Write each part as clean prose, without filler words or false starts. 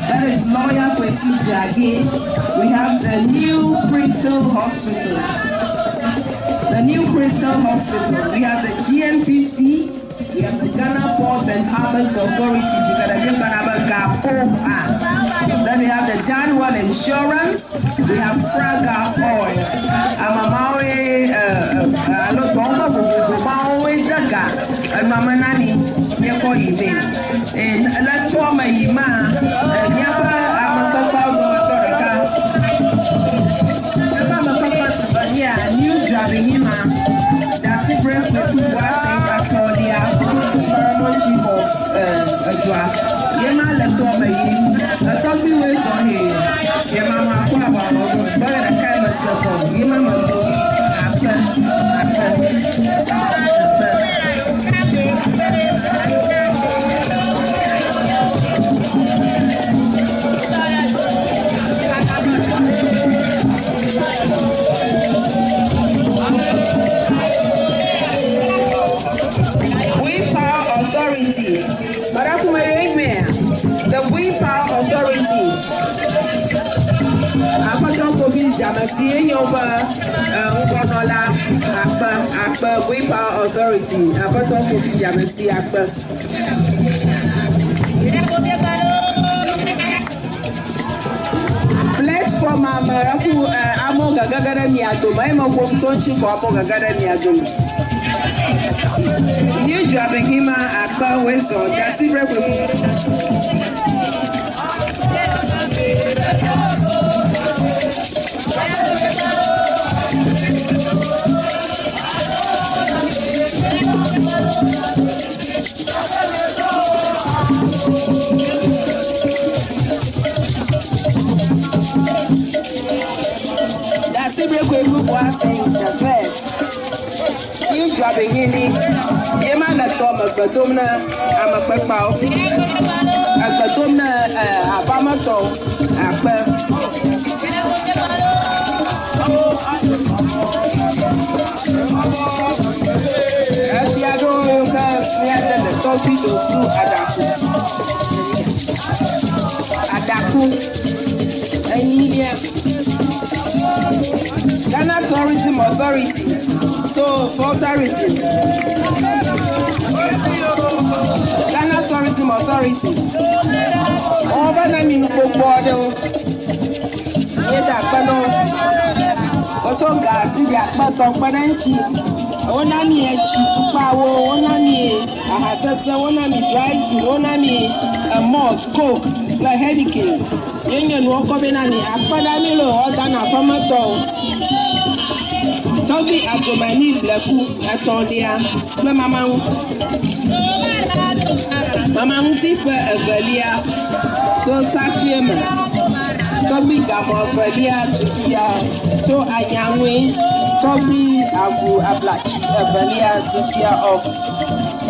That is Lawyer Kwesi Jage. We have the New Crystal Hospital. The New Crystal Hospital. We have the GNPC. We have the Ghana Ports and Harbours Authority. Then we have the Danwell Insurance. We have Fraga Oil. And Mama Nani, and let's form a Yima, and Yaba, new driving Yima, that's the breath with who was Claudia, paramount chief of a draft. Yema, let's form a Yim, a topic ways on here. Yama, but a kind of circle. Yama, Authority, platform Amoga Gagara Miato, my mom Tonchi Papa Gagara Miato. New driving him at Windsor, that's the you driving in it. Yeman at Tom of Batumna, I'm a pepper. At Batumna, Abamato, Akbar. As we are going, we have the topic to Adaku. Ghana Tourism Authority, so Volta region. Ghana Tourism Authority. Over the border. Also, gas, the Akbaton Pananchi. Onami, Chipawo, Onami, a Hassasa, Onami, dry gin, Onami, a malt, coke, like hurricane. Union walk of enemy, Akpadamilo, or Dana Pamato. Toby Atomani, Blaku, Atonia, Mamma Tifa, Valia, so Sashima, Toby Gamo, Valia, to Ayawe, Toby Abu Ablach, Valia, Tufia of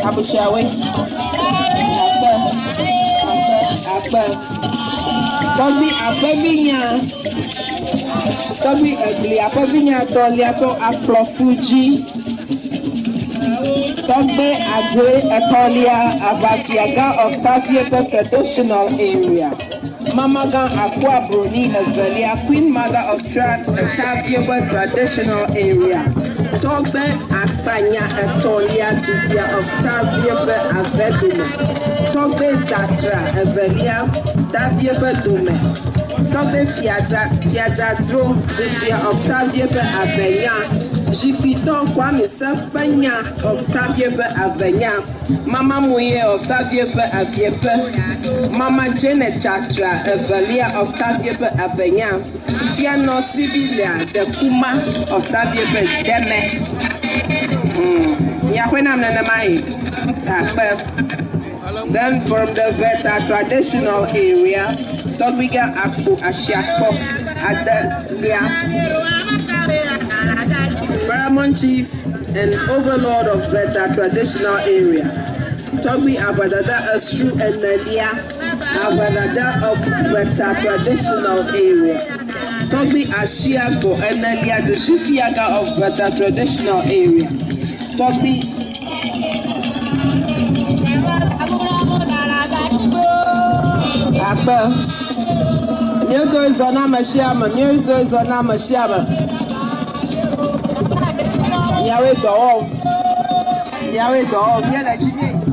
Abushawe, Akbar. Toby Abavinya, Toby Ugly, Abavinya, Toliato, Afrofuji, Toby Adre, Atolia, Abatiaga of Tavieta traditional area. Mamaga Aqua Bruni, Avelia, Queen Mother of Tavieta traditional area. Toby Akpanya, Atolia, Tuvia of Tavieta Aveduma. Toby Tatra, Avelia, Tavieta Dume. Tobe Fiazatro, Tuvia of Tavieta Avenya. Jipiton Kwame Sapanya of Tavieta Avenya. Mama Muye of Tavieta Aviepa. Mama Janet Chatra, Avelia of Tavieta Avenya. Fiano Sibilia, the Kuma of Tavieta Deme. Yahwenam Nanamai. Then from the Veta traditional area, Tobiga Aku Ashako Adalia, Paramount Chief and Overlord of Veta traditional area. Tobi Abadada Asru and Nadia, Abadada of Veta traditional area. Tobi Ashiako and Nadia, the Shifiaga of Veta traditional area. Tobi Akbar. New goes on Amashama, new goes on Amashama. Yahweh dog. Yahweh dog. Yeah, that's it.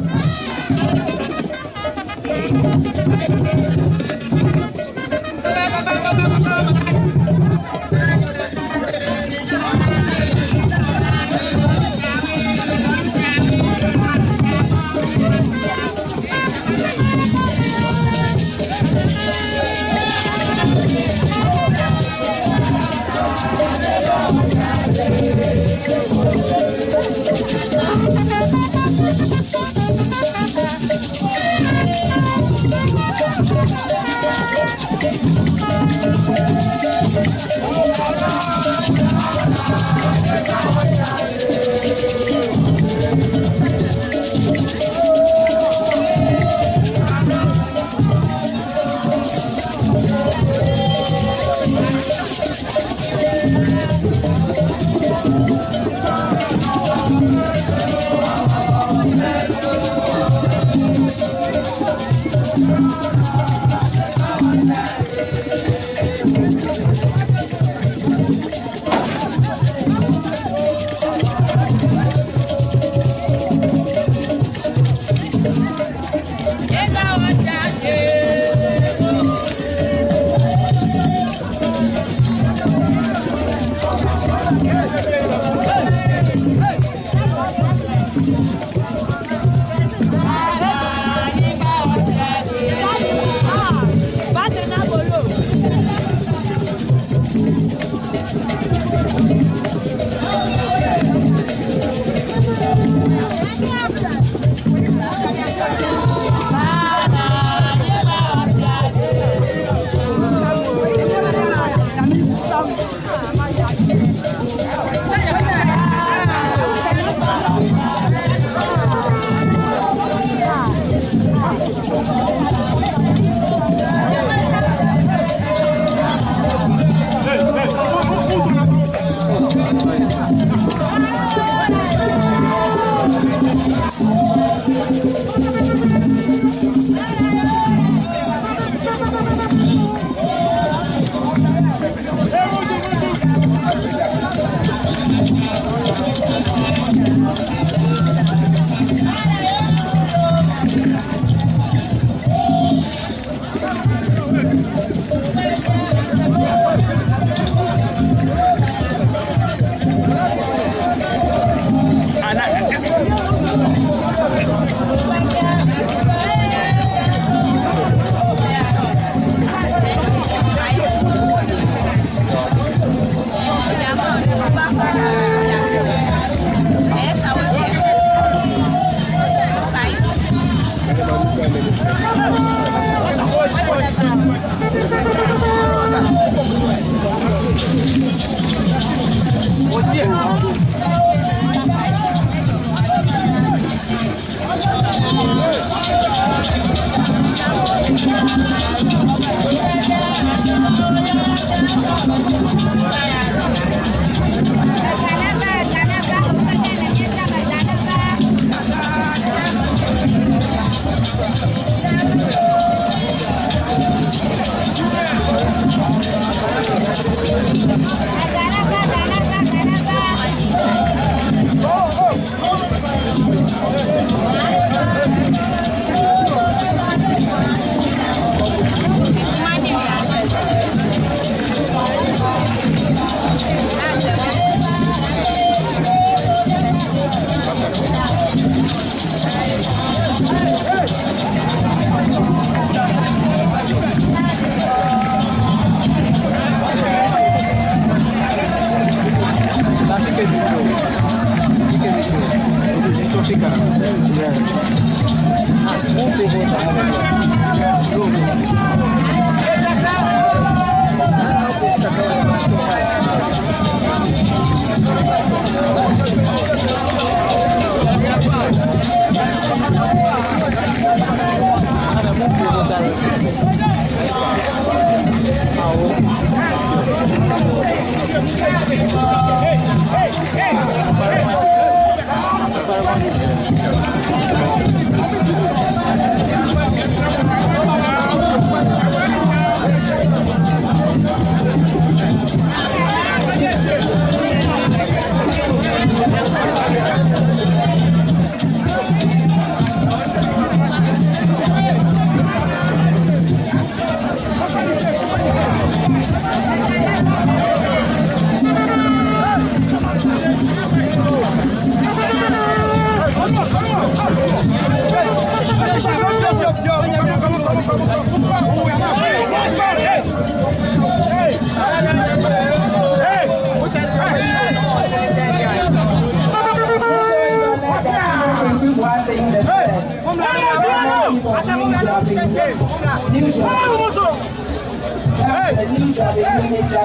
the needs of the Ewenyigba.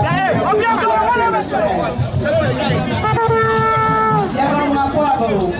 You are welcome.